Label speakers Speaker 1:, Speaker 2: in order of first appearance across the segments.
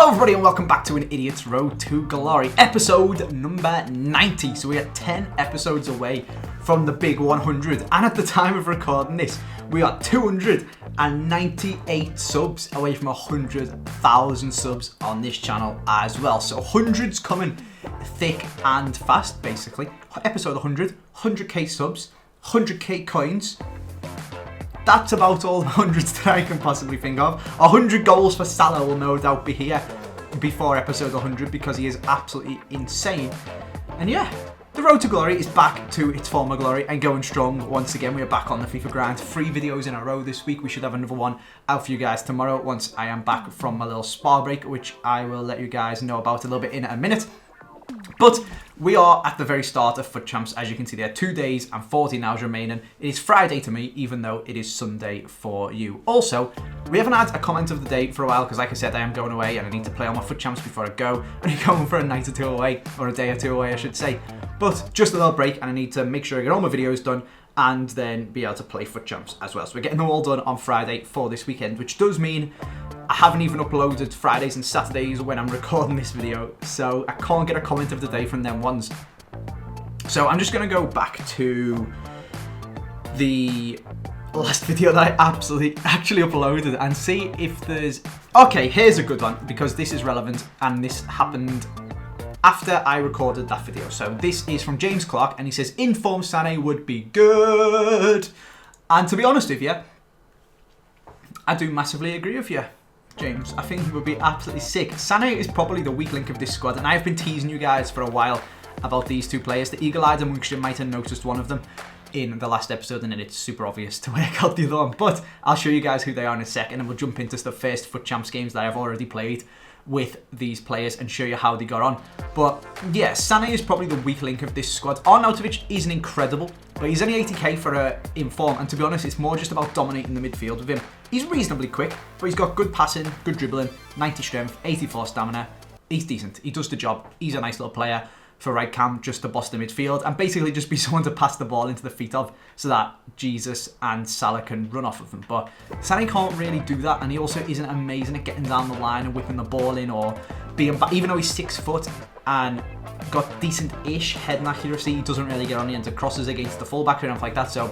Speaker 1: Hello everybody and welcome back to An Idiot's Road to Glory, episode number 90. So we are 10 episodes away from the big 100, and at the time of recording this, we are 298 subs away from 100,000 subs on this channel as well. So hundreds coming thick and fast, basically. Episode 100, 100k subs, 100k coins. That's about all the hundreds that I can possibly think of. 100 goals for Salah will no doubt be here before episode 100 because he is absolutely insane. And yeah, the road to glory is back to its former glory and going strong once again. We are back on the FIFA grind. 3 videos in a row this week. We should have another one out for you guys tomorrow once I am back from my little spa break, which I will let you guys know about a little bit in a minute. But we are at the very start of FUT Champs. As you can see there, 2 days and 14 hours remaining. It is Friday to me, even though it is Sunday for you. Also, we haven't had a comment of the day for a while because, like I said, I am going away and I need to play on my FUT Champs before I go. I'm going for a night or two away, or a day or two away, I should say. But just a little break, and I need to make sure I get all my videos done and then be able to play FUT Champs as well. So we're getting them all done on Friday for this weekend, which does mean I haven't even uploaded Fridays and Saturdays when I'm recording this video, so I can't get a comment of the day from them ones. So I'm just going to go back to the last video that I actually uploaded and see if there's... Okay, here's a good one, because this is relevant, and this happened after I recorded that video. So this is from James Clark, and he says, "Inform Sané would be good." And to be honest with you, I do massively agree with you, James. I think he would be absolutely sick. Sané is probably the weak link of this squad, and I've been teasing you guys for a while about these two players. The eagle-eyed amongst you might have noticed one of them in the last episode, and then it's super obvious to work out the other one. But I'll show you guys who they are in a second, and we'll jump into the first FUT Champs games that I've already played with these players and show you how they got on. But yeah, Sané is probably the weak link of this squad. Arnautovic isn't incredible, but he's only 80k for inform, and to be honest, it's more just about dominating the midfield with him. He's reasonably quick, but he's got good passing, good dribbling, 90 strength, 84 stamina. He's decent. He does the job. He's a nice little player for right cam, just to boss the midfield and basically just be someone to pass the ball into the feet of so that Jesus and Salah can run off of them. But Sané can't really do that, and he also isn't amazing at getting down the line and whipping the ball in or being back. Even though he's 6 foot and got decent-ish head accuracy, he doesn't really get on the end of crosses against the fullback or anything like that. So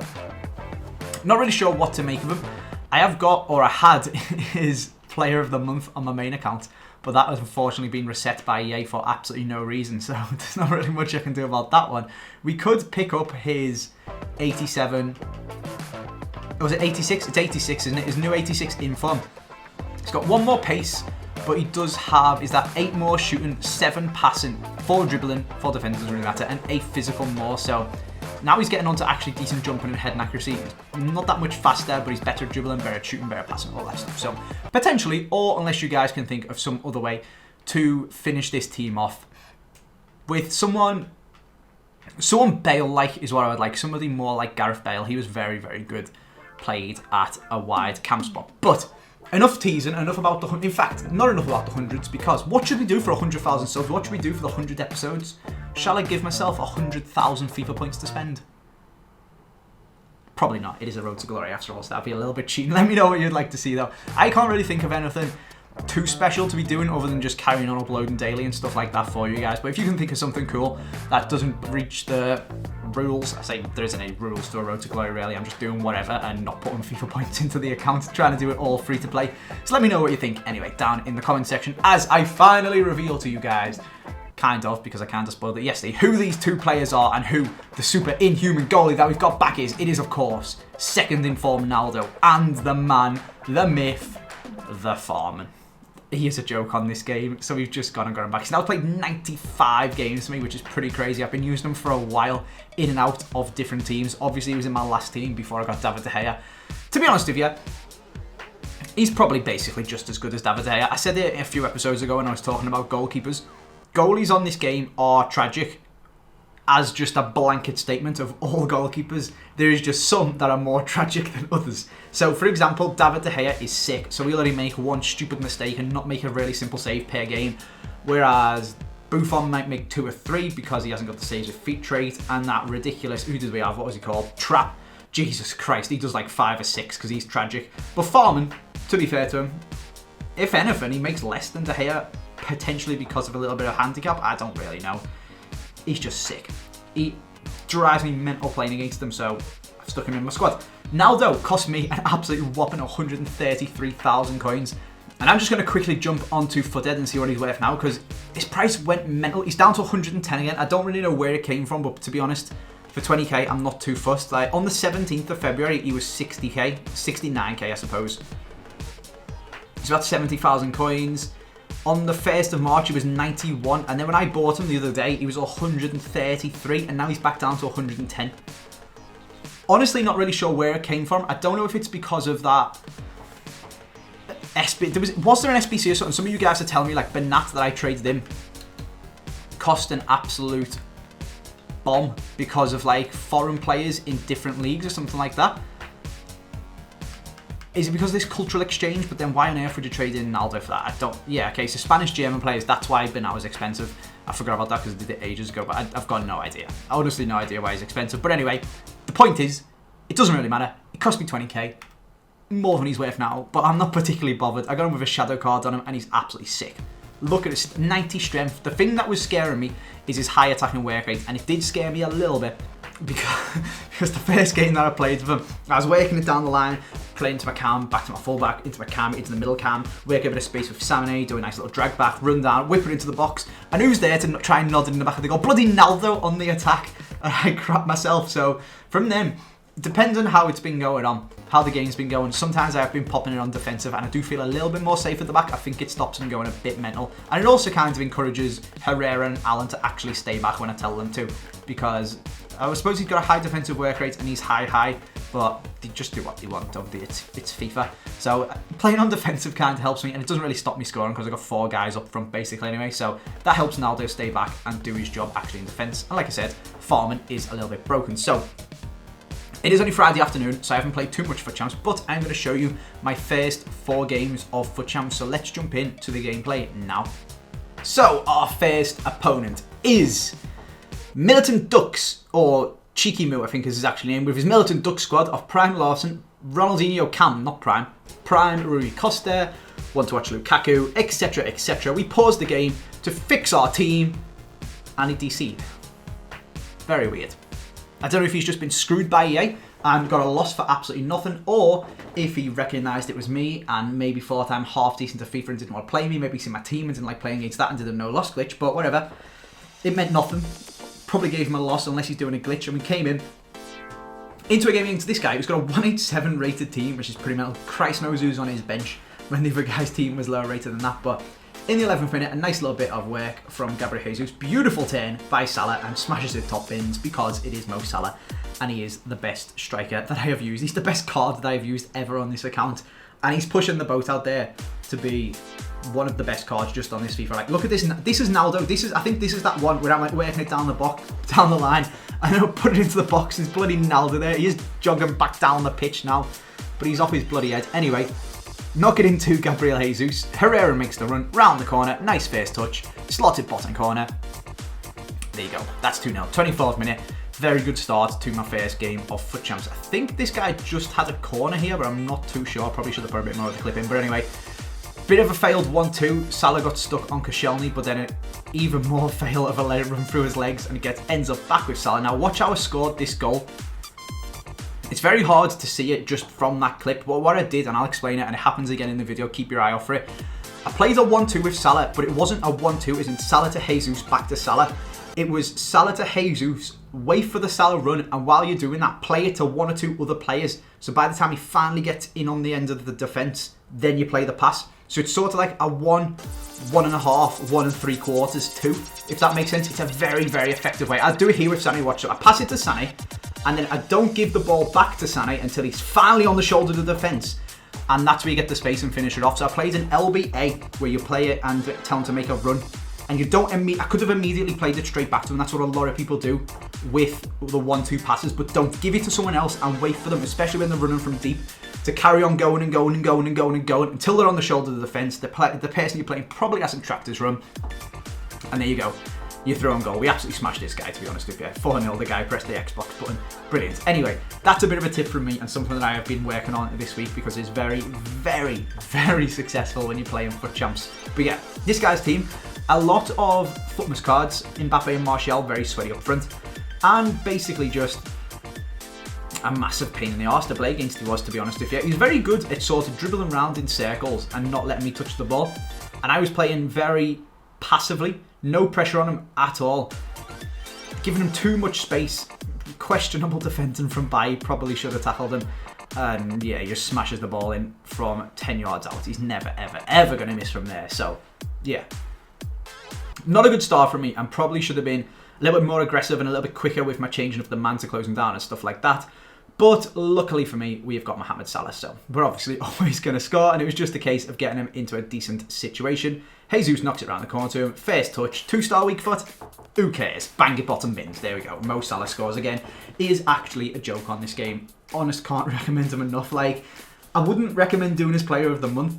Speaker 1: not really sure what to make of him. I have got, or I had, his player of the month on my main account, but that has unfortunately been reset by EA for absolutely no reason, so there's not really much I can do about that one. We could pick up his 87... Was it 86? It's 86, isn't it? His new 86 inform. He's got 1 more pace, but he does have, is that 8 more shooting, 7 passing, 4 dribbling, 4 defenders doesn't really matter, and 8 physical more. So now he's getting on to actually decent jumping and head and accuracy. Not that much faster, but he's better at dribbling, better at shooting, better at passing, all that stuff. So potentially, or unless you guys can think of some other way to finish this team off with someone Bale-like is what I would like. Somebody more like Gareth Bale. He was very, very good. Played at a wide cam spot. But enough teasing, enough about the... In fact, not enough about the hundreds, because what should we do for 100,000 subs? What should we do for the 100 episodes? Shall I give myself 100,000 FIFA points to spend? Probably not. It is a road to glory after all, so that'd be a little bit cheating. Let me know what you'd like to see, though. I can't really think of anything too special to be doing other than just carrying on uploading daily and stuff like that for you guys. But if you can think of something cool that doesn't breach the rules, I say there isn't any rules to a road to glory really, I'm just doing whatever and not putting FIFA points into the account, trying to do it all free to play. So let me know what you think anyway down in the comment section as I finally reveal to you guys, kind of, because I kind of spoiled it yesterday, who these two players are and who the super inhuman goalie that we've got back is. It is, of course, second in form Ronaldo and the man, the myth, the Farman. He is a joke on this game, so we've just gone and got him back. He's now played 95 games for me, which is pretty crazy. I've been using him for a while, in and out of different teams. Obviously, he was in my last team before I got David De Gea. To be honest with you, he's probably basically just as good as David De Gea. I said it a few episodes ago when I was talking about goalkeepers. Goalies on this game are tragic. As just a blanket statement of all goalkeepers, there is just some that are more tragic than others. So, for example, David De Gea is sick, so he'll only make 1 stupid mistake and not make a really simple save per game. Whereas Buffon might make 2 or 3 because he hasn't got the saves with feet trait, and that ridiculous, who did we have, what was he called? Trap. Jesus Christ, he does like 5 or 6 because he's tragic. But Farman, to be fair to him, If anything, he makes less than De Gea, potentially because of a little bit of handicap. I don't really know. He's just sick. He drives me mental playing against him, so I've stuck him in my squad. Naldo cost me an absolute whopping 133,000 coins. And I'm just going to quickly jump onto Footed and see what he's worth now, because his price went mental. He's down to 110 again. I don't really know where it came from, but to be honest, for 20k, I'm not too fussed. Like, on the 17th of February, he was 60k, 69k, I suppose. He's about 70,000 coins. On the 1st of March, he was 91. And then when I bought him the other day, he was 133. And now he's back down to 110. Honestly, not really sure where it came from. I don't know if it's because of that... Was there an SBC or something? Some of you guys are telling me, like, Benat that I traded in cost an absolute bomb because of, like, foreign players in different leagues or something like that. Is it because of this cultural exchange? But then why on earth would you trade in Naldo for that? I don't... Yeah, okay, so Spanish-German players, that's why Benat was expensive. I forgot about that because I did it ages ago, but I've got no idea. Honestly, no idea why he's expensive. But anyway, the point is, it doesn't really matter. It cost me 20k. More than he's worth now, but I'm not particularly bothered. I got him with a shadow card on him, and he's absolutely sick. Look at his 90 strength. The thing that was scaring me is his high attacking work rate, and it did scare me a little bit because the first game that I played with him, I was working it down the line, playing to my cam, back to my fullback, into my cam, into the middle cam, work a bit of space with Samane, do a nice little drag back, run down, whip it into the box, and who's there to try and nod it in the back of the goal? Bloody Naldo on the attack, and I crap myself. So from then, depends on how it's been going on, how the game's been going. Sometimes I've been popping it on defensive and I do feel a little bit more safe at the back. I think it stops them going a bit mental. And it also kind of encourages Herrera and Allen to actually stay back when I tell them to. Because I suppose he's got a high defensive work rate and he's high, but they just do what they want, don't they? It's FIFA. So playing on defensive kind of helps me, and it doesn't really stop me scoring because I've got 4 guys up front basically anyway. So that helps Naldo stay back and do his job actually in defence. And like I said, farming is a little bit broken. So it is only Friday afternoon, so I haven't played too much FUT Champs, but I'm going to show you my first 4 games of FUT Champs. So let's jump into the gameplay now. So our first opponent is Militant Ducks, or Cheeky Moo, I think is his actual name, with his Militant Duck squad of Prime Larson, Ronaldinho Cam, not Prime, Prime Rui Costa, Want to Watch Lukaku, etc, etc. We paused the game to fix our team, and he DC'd. Very weird. I don't know if he's just been screwed by EA and got a loss for absolutely nothing, or if he recognised it was me and maybe thought I'm half decent at FIFA and didn't want to play me, maybe he's seen my team and didn't like playing against that and did a no loss glitch, but whatever. It meant nothing. Probably gave him a loss unless he's doing a glitch, and we came in into a game against this guy who's got a 187 rated team, which is pretty mental. Christ knows who's on his bench when the other guy's team was lower rated than that, but in the 11th minute, a nice little bit of work from Gabriel Jesus. Beautiful turn by Salah, and smashes it top bins because it is Mo Salah and he is the best striker that I have used. He's the best card that I have used ever on this account, and he's pushing the boat out there to be one of the best cards just on this FIFA. Like, look at this. This is Naldo. I think this is that one where I'm like working it down the line, and then I'll put it into the box. There's bloody Naldo there. He is jogging back down the pitch now, but he's off his bloody head. Anyway, knock it into Gabriel Jesus. Herrera makes the run, round the corner, nice first touch, slotted bottom corner. There you go, that's 2-0. 24th minute, very good start to my first game of FUT Champs. I think this guy just had a corner here, but I'm not too sure. Probably should have put a bit more of the clip in, but anyway. Bit of a failed 1-2, Salah got stuck on Koscielny, but then an even more fail of a let it run through his legs, and it ends up back with Salah. Now watch how I scored this goal. It's very hard to see it just from that clip, but what I did, and I'll explain it, and it happens again in the video, keep your eye out for it. I played a 1-2 with Salah, but it wasn't a 1-2, it was in Salah to Jesus, back to Salah. It was Salah to Jesus, wait for the Salah run, and while you're doing that, play it to 1 or 2 other players. So by the time he finally gets in on the end of the defence, then you play the pass. So it's sort of like a 1, 1.5, 1 3/4, 2, if that makes sense. It's a very, very effective way. I'll do it here with Sané, watch. So I pass it to Sané, and then I don't give the ball back to Sané until he's finally on the shoulder of the defence. And that's where you get the space and finish it off. So I played an LBA, where you play it and tell him to make a run. And you don't I could have immediately played it straight back to him. That's what a lot of people do with the 1-2 passes. But don't give it to someone else and wait for them, especially when they're running from deep, to carry on going and going and going and going and going until they're on the shoulder of the defence. The person you're playing probably hasn't tracked his run. And there you go. you throw on goal. We absolutely smashed this guy, to be honest with you. 4-0, the guy pressed the Xbox button. Brilliant. Anyway, that's a bit of a tip from me and something that I have been working on this week because it's very, very, very successful when you're playing FUT Champs. But yeah, this guy's team, a lot of Futmas cards, Mbappe and Martial, very sweaty up front, and basically just a massive pain in the arse to play against he was, to be honest with you. He's very good at sort of dribbling around in circles and not letting me touch the ball. And I was playing very passively, no pressure on him at all. Giving him too much space, questionable defending from Baye, probably should have tackled him. And yeah, he just smashes the ball in from 10 yards out. He's never, ever, ever going to miss from there. So yeah, not a good start for me, and probably should have been a little bit more aggressive and a little bit quicker with my changing of the man to closing down and stuff like that. But luckily for me, we have got Mohamed Salah, so we're obviously always going to score, and it was just a case of getting him into a decent situation. Jesus knocks it around the corner to him, first touch, 2-star weak foot, who cares? Bang it bottom bins, there we go. Mo Salah scores again. He is actually a joke on this game. Honest, can't recommend him enough. Like, I wouldn't recommend doing his player of the month,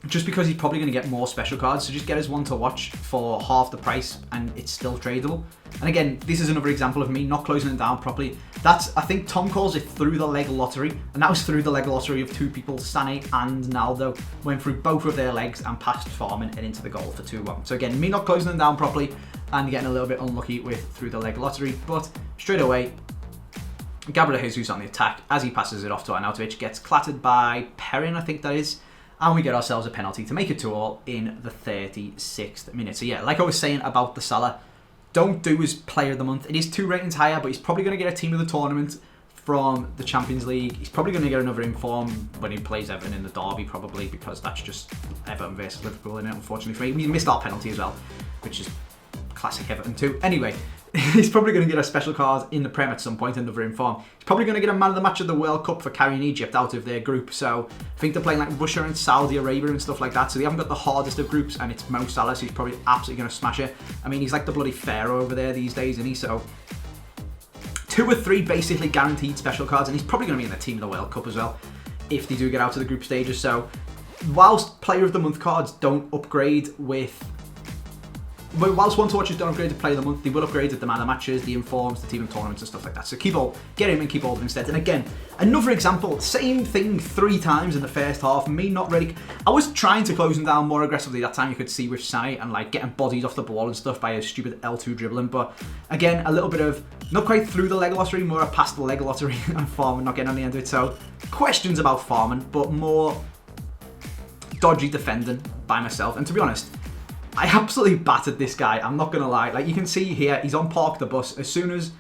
Speaker 1: just because he's probably going to get more special cards, so just get his one to watch for half the price and it's still tradable. And again, this is another example of me not closing it down properly. That's, I think Tom calls it through the leg lottery, and that was through the leg lottery of two people, Sané and Naldo, went through both of their legs and passed Farman and into the goal for 2-1. So again, me not closing them down properly and getting a little bit unlucky with through the leg lottery, but straight away, Gabriel Jesus on the attack as he passes it off to Arnautovic, gets clattered by Perrin, I think that is. And we get ourselves a penalty to make it 2-2 in the 36th minute. So yeah, like I was saying about the Salah, don't do his player of the month. It is 2 ratings higher, but he's probably going to get a team of the tournament from the Champions League. He's probably going to get another inform when he plays Everton in the derby, probably, because that's just Everton versus Liverpool in it, unfortunately for me. We missed our penalty as well, which is classic Everton too. Anyway, he's probably going to get a special card in the Prem at some point, another inform. He's probably going to get a man of the match of the World Cup for carrying Egypt out of their group. So I think they're playing like Russia and Saudi Arabia and stuff like that. So they haven't got the hardest of groups, and it's Mo Salah, so he's probably absolutely going to smash it. I mean, he's like the bloody pharaoh over there these days, isn't he? So 2 or 3 basically guaranteed special cards, and he's probably going to be in the team of the World Cup as well if they do get out of the group stages. So whilst player of the month cards don't upgrade with, whilst one to watchers don't upgrade to player of the month, they will upgrade at the man of the matches, the informs, the team of tournaments and stuff like that. So get him and keep all of them instead. And again, another example, same thing 3 times in the first half. Me not ready. I was trying to close him down more aggressively that time, you could see with Sané, and like getting bodied off the ball and stuff by a stupid L2 dribbling. But again, a little bit of not quite through the leg lottery, more past the leg lottery and Farman not getting on the end of it. So questions about Farman, but more dodgy defending by myself. And to be honest, I absolutely battered this guy, I'm not going to lie. Like you can see here, he's on park the bus. As soon as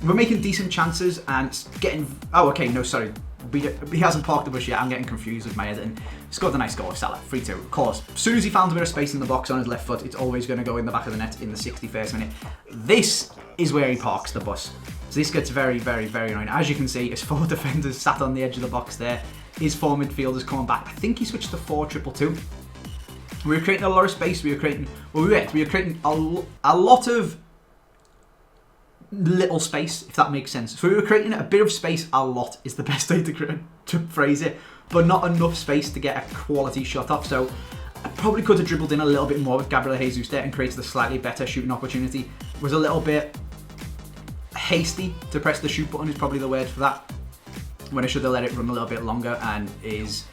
Speaker 1: we're making decent chances and getting... Oh, okay, no, sorry. He hasn't parked the bus yet. I'm getting confused with my editing. Scored a nice goal with Salah, 3-2, of course. As soon as he found a bit of space in the box on his left foot, it's always going to go in the back of the net in the 61st minute. This is where he parks the bus. So this gets very, very, very annoying. As you can see, his 4 defenders sat on the edge of the box there. His 4 midfielders coming back. I think he switched to 4-2-2. We were creating a lot of space. We were creating a lot of little space, if that makes sense. So we were creating a bit of space. A lot is the best way to phrase it, but not enough space to get a quality shot off. So I probably could have dribbled in a little bit more with Gabriel Jesus there and created a slightly better shooting opportunity. Was a little bit hasty to press the shoot button is probably the word for that, when I should have let it run a little bit longer, and is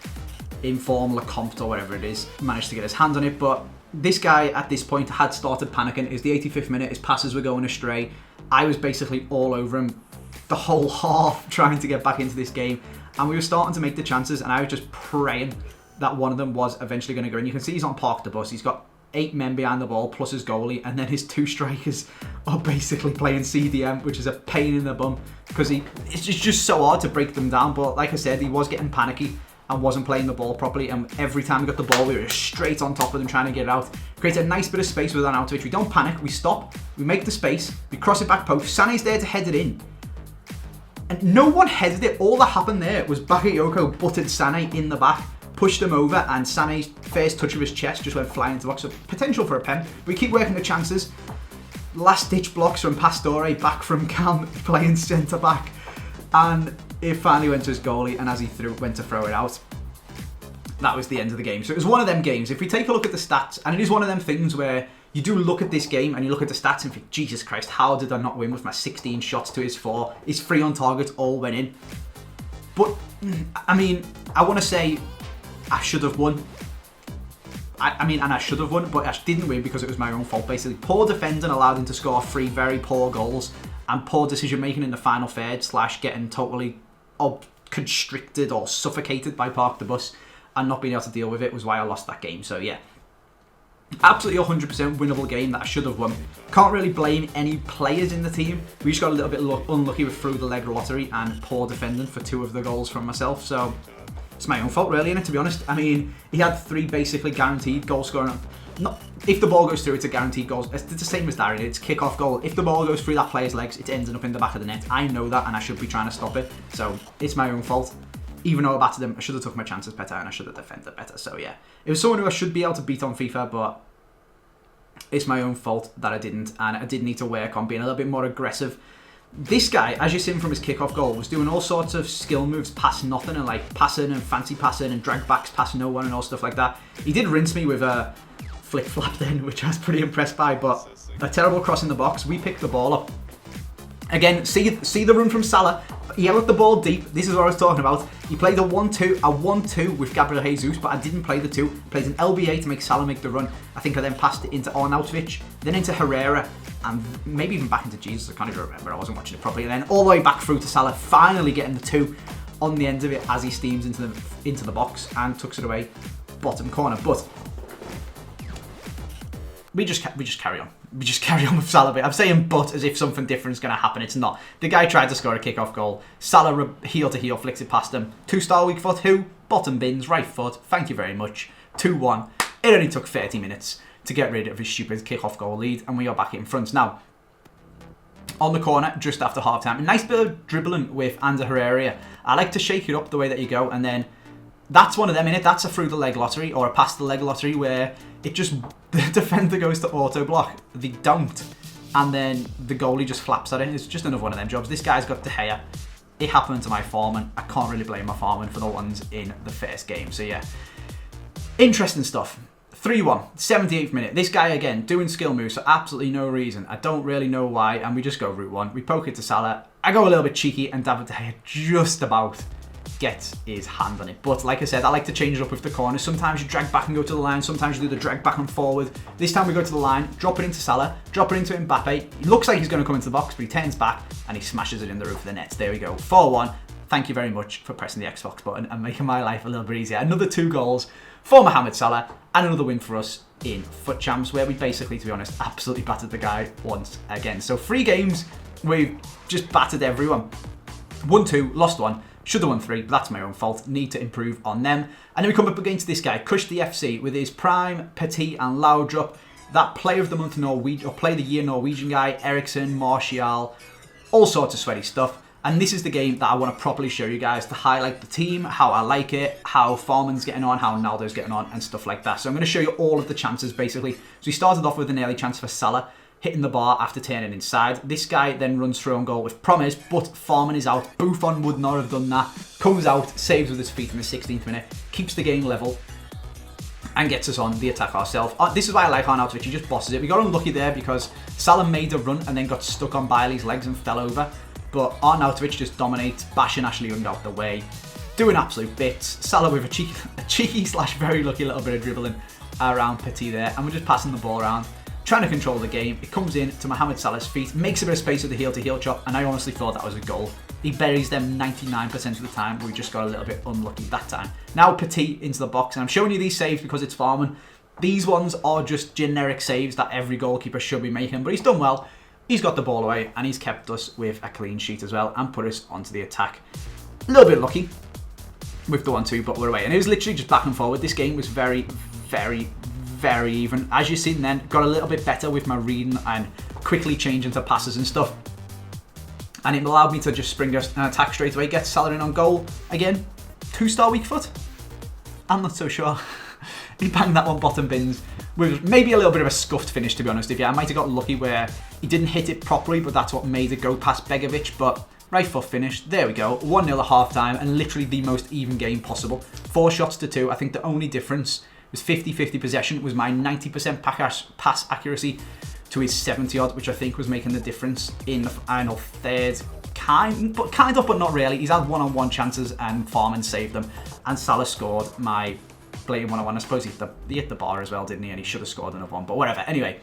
Speaker 1: inform Lecomte or whatever it is managed to get his hands on it. But this guy at this point had started panicking. It was the 85th minute, his passes were going astray. I was basically all over him the whole half trying to get back into this game, and we were starting to make the chances, and I was just praying that one of them was eventually going to go in. You can see he's on park the bus. He's got 8 men behind the ball plus his goalie, and then his 2 strikers are basically playing CDM, which is a pain in the bum because it's just so hard to break them down. But like I said, he was getting panicky and wasn't playing the ball properly, and every time we got the ball we were just straight on top of them trying to get it out. Create a nice bit of space with Arnautovic. We don't panic, we stop, we make the space, we cross it back post. Sané's there to head it in, and no one headed it. All that happened there was Bakayoko butted Sané in the back, pushed him over, and Sané's first touch of his chest just went flying into the box. So potential for a pen. We keep working the chances. Last ditch blocks from Pastore, back from Cam playing centre back, and it finally went to his goalie, and as he went to throw it out, that was the end of the game. So it was one of them games. If we take a look at the stats, and it is one of them things where you do look at this game and you look at the stats and think, Jesus Christ, how did I not win with my 16 shots to his 4? His 3 on target all went in. But, I mean, I want to say I should have won. I should have won, but I didn't win because it was my own fault, basically. Poor defending allowed him to score 3 very poor goals, and poor decision making in the final third / getting totally constricted or suffocated by Park the Bus and not being able to deal with it was why I lost that game. So yeah, absolutely 100% winnable game that I should have won. Can't really blame any players in the team. We just got a little bit unlucky with through the leg lottery and poor defending for 2 of the goals from myself. So it's my own fault really, innit, to be honest. I mean, he had 3 basically guaranteed goal scoring. Not, if the ball goes through, it's a guaranteed goal. It's the same as Darren. It's kick-off goal. If the ball goes through that player's legs, it's ending up in the back of the net. I know that, and I should be trying to stop it. So it's my own fault. Even though I battered him, I should have took my chances better, and I should have defended better. So yeah, it was someone who I should be able to beat on FIFA, but it's my own fault that I didn't, and I did need to work on being a little bit more aggressive. This guy, as you've seen from his kick-off goal, was doing all sorts of skill moves past nothing, and like passing and fancy passing and drag backs past no one and all stuff like that. He did rinse me with a flip-flap then, which I was pretty impressed by, but a terrible cross in the box. We picked the ball up. Again, see the run from Salah. He held the ball deep. This is what I was talking about. He played a 1-2 with Gabriel Jesus, but I didn't play the 2. Played an LBA to make Salah make the run. I think I then passed it into Arnautovic, then into Herrera, and maybe even back into Jesus. I can't even remember. I wasn't watching it properly. And then all the way back through to Salah, finally getting the 2 on the end of it as he steams into the box and tucks it away, bottom corner. But we just carry on. We just carry on with Salah. I'm saying but as if something different is going to happen. It's not. The guy tried to score a kick-off goal. Salah heel to heel flicks it past him. 2-star weak foot. Who? Bottom bins. Right foot. Thank you very much. 2-1. It only took 30 minutes to get rid of his stupid kick-off goal lead, and we are back in front. Now, on the corner, just after half-time, a nice bit of dribbling with Ander Herrera. I like to shake it up the way that you go, and then that's one of them, innit? That's a through the leg lottery or a past the leg lottery where it just, the defender goes to auto block, they don't, and then the goalie just flaps at it. It's just another one of them jobs. This guy's got De Gea. It happened to my foreman. I can't really blame my foreman for the ones in the first game. So yeah, interesting stuff. 3-1, 78th minute. This guy again doing skill moves for absolutely no reason. I don't really know why, and we just go route 1. We poke it to Salah. I go a little bit cheeky, and David De Gea just about gets his hand on it. But like I said, I like to change it up with the corners. Sometimes you drag back and go to the line. Sometimes you do the drag back and forward. This time we go to the line, drop it into Salah, drop it into Mbappe. He looks like he's going to come into the box, but he turns back and he smashes it in the roof of the net. There we go. 4-1. Thank you very much for pressing the Xbox button and making my life a little bit easier. Another 2 goals for Mohamed Salah and another win for us in Foot Champs, where we basically, to be honest, absolutely battered the guy once again. So 3 games, we've just battered everyone. 1-2, lost 1. Should have won 3, but that's my own fault. Need to improve on them. And then we come up against this guy, Kush the FC, with his Prime, Petit and Laudrup. That Player of the Month Norwegian, or Player of the Year Norwegian guy, Eriksson, Martial, all sorts of sweaty stuff. And this is the game that I want to properly show you guys to highlight the team, how I like it, how Farman's getting on, how Ronaldo's getting on, and stuff like that. So I'm going to show you all of the chances, basically. So we started off with an early chance for Salah, hitting the bar after turning inside. This guy then runs through on goal with promise, but Farman is out. Buffon would not have done that. Comes out, saves with his feet in the 16th minute, keeps the game level, and gets us on the attack ourselves. This is why I like Arnautovic. He just bosses it. We got unlucky there because Salah made a run and then got stuck on Bailey's legs and fell over. But Arnautovic just dominates, bashing Ashley Young out the way, doing absolute bits. Salah with a cheeky / very lucky little bit of dribbling around Petit there, and we're just passing the ball around, trying to control the game. It comes in to Mohamed Salah's feet, makes a bit of space with the heel-to-heel chop, and I honestly thought that was a goal. He buries them 99% of the time. We just got a little bit unlucky that time. Now Petit into the box, and I'm showing you these saves because it's Farman. These ones are just generic saves that every goalkeeper should be making, but he's done well. He's got the ball away, and he's kept us with a clean sheet as well, and put us onto the attack. A little bit lucky with the 1-2, but we're away. And it was literally just back and forward. This game was very, very, very even. As you've seen then, got a little bit better with my reading and quickly changing to passes and stuff. And it allowed me to just spring an attack straight away, get Salah in on goal. Again, 2-star weak foot? I'm not so sure. He banged that one bottom bins with maybe a little bit of a scuffed finish, to be honest. I might have got lucky where he didn't hit it properly, but that's what made it go past Begovic. But Right foot finish. There we go. 1-0 at half time, and literally the most even game possible. 4 shots to 2. I think the only difference was 50-50 possession, was my 90% pass accuracy to his 70-odd, which I think was making the difference in the final third. Kind of, but not really. He's had one-on-one chances, and Farman saved them. And Salah scored my blatant one-on-one. I suppose he hit the bar as well, didn't he? And he should have scored another one, but whatever. Anyway,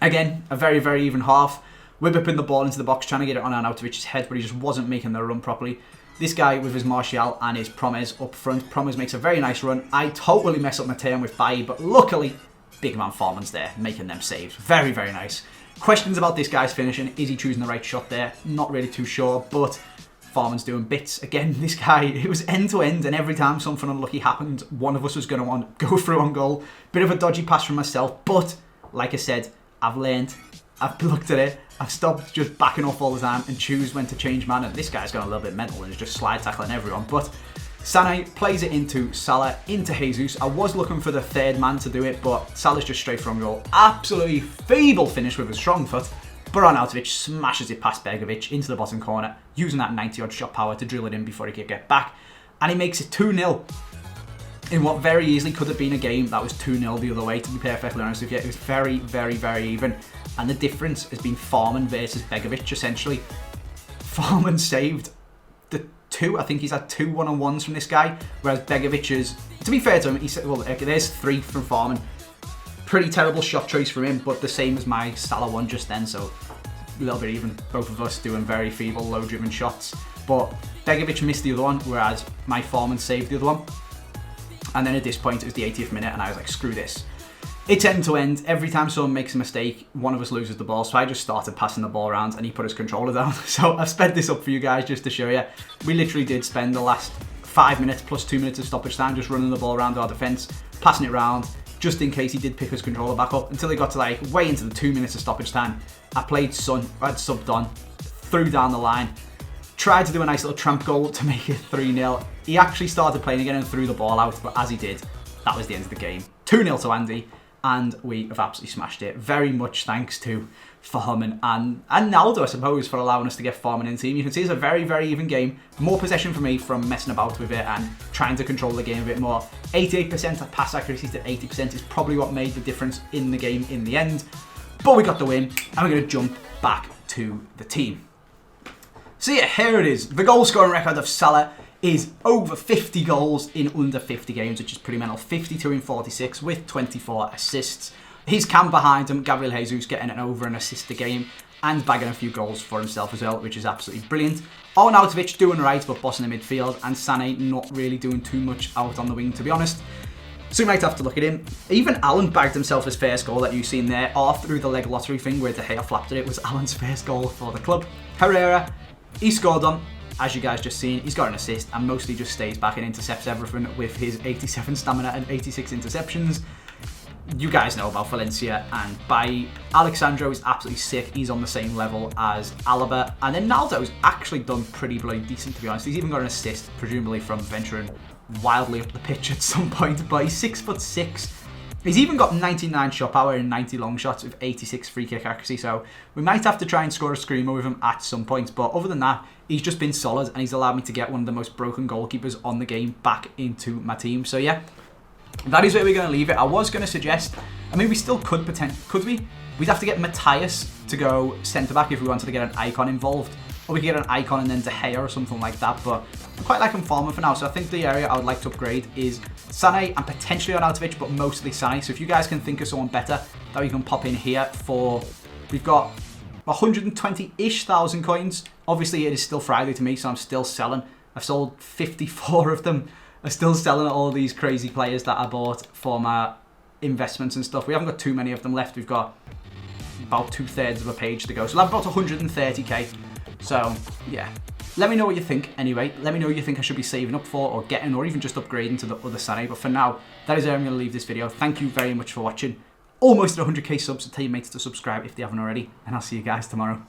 Speaker 1: again, a very, very even half. We're whipping the ball into the box, trying to get it on Arnautovic's head, but he just wasn't making the run properly. This guy with his Martial and his Promes up front. Promes makes a very nice run. I totally mess up my turn with Bailly, but luckily, big man Farman's there, making them saves. Very, very nice. Questions about this guy's finishing. Is he choosing the right shot there? Not really too sure, but Farman's doing bits. Again, this guy, it was end to end, and every time something unlucky happened, one of us was going to go through on goal. Bit of a dodgy pass from myself, but like I said, I've learned. I've looked at it. I've stopped just backing off all the time and choose when to change man. And this guy's gone a little bit mental and is just slide tackling everyone. But Sané plays it into Salah, into Jesus. I was looking for the third man to do it, but Salah's just straight from goal. Absolutely feeble finish with a strong foot. But Arnautovic smashes it past Begovic into the bottom corner, using that 90-odd shot power to drill it in before he could get back. And he makes it 2-0. In what very easily could have been a game that was 2-0 the other way, to be perfectly honest with you. It was very, very, very even. And the difference has been Farman versus Begovic, essentially. Farman saved the 2. I think he's had 2 one-on-ones from this guy, whereas Begovic is, to be fair to him, he said, well, there's 3 from Farman. Pretty terrible shot choice from him, but the same as my Salah one just then, so a little bit even. Both of us doing very feeble, low-driven shots. But Begovic missed the other one, whereas my Farman saved the other one. And then at this point, it was the 80th minute, and I was like, screw this. It's end to end. Every time someone makes a mistake, one of us loses the ball. So I just started passing the ball around, and he put his controller down. So I've sped this up for you guys just to show you. We literally did spend the last 5 minutes plus 2 minutes of stoppage time just running the ball around our defence, passing it around, just in case he did pick his controller back up, until he got to like way into the 2 minutes of stoppage time. I played Son, I had subbed on, threw down the line, tried to do a nice little tramp goal to make it 3-0. He actually started playing again and threw the ball out, but as he did, that was the end of the game. 2-0 to Andy, and we have absolutely smashed it. Very much thanks to Farman and Naldo, I suppose, for allowing us to get Farman in the team. You can see it's a very, very even game. More possession for me from messing about with it and trying to control the game a bit more. 88% pass accuracy to 80% is probably what made the difference in the game in the end. But we got the win, and we're going to jump back to the team. So yeah, here it is. The goal scoring record of Salah is over 50 goals in under 50 games, which is pretty mental. 52 in 46 with 24 assists. His cam behind him, Gabriel Jesus, getting an over an assist a game and bagging a few goals for himself as well, which is absolutely brilliant. Arnautovic doing right, but bossing the midfield, and Sané not really doing too much out on the wing, to be honest. So you might have to look at him. Even Alan bagged himself his first goal that you've seen there, or through the leg lottery thing where De Gea flapped it. It was Alan's first goal for the club. Herrera, he scored on. As you guys just seen, he's got an assist and mostly just stays back and intercepts everything with his 87 stamina and 86 interceptions. You guys know about Valencia, and by Alexandro is absolutely sick. He's on the same level as Alaba. And then Naldo's actually done pretty bloody decent, to be honest. He's even got an assist, presumably from venturing wildly up the pitch at some point, but he's 6'6". He's even got 99 shot power and 90 long shots with 86 free kick accuracy, so we might have to try and score a screamer with him at some point. But other than that, he's just been solid, and he's allowed me to get one of the most broken goalkeepers on the game back into my team. So yeah, that is where we're going to leave it. I was going to suggest, I mean, we still could could we? We'd have to get Matthias to go centre-back if we wanted to get an icon involved. Or we could get an icon and then De Gea or something like that, but I'm quite liking Farman for now. So I think the area I would like to upgrade is Sané and potentially Arnautovic, but mostly Sané. So if you guys can think of someone better that we can pop in here for, we've got 120-ish thousand coins. Obviously it is still Friday to me, so I'm still selling. I've sold 54 of them. I'm still selling all these crazy players that I bought for my investments and stuff. We haven't got too many of them left. We've got about 2/3 of a page to go. So I've about 130k. So, yeah. Let me know what you think, anyway. Let me know what you think I should be saving up for, or getting, or even just upgrading to the other Sané. But for now, that is where I'm going to leave this video. Thank you very much for watching. Almost at 100k subs, so tell your mates to subscribe if they haven't already. And I'll see you guys tomorrow.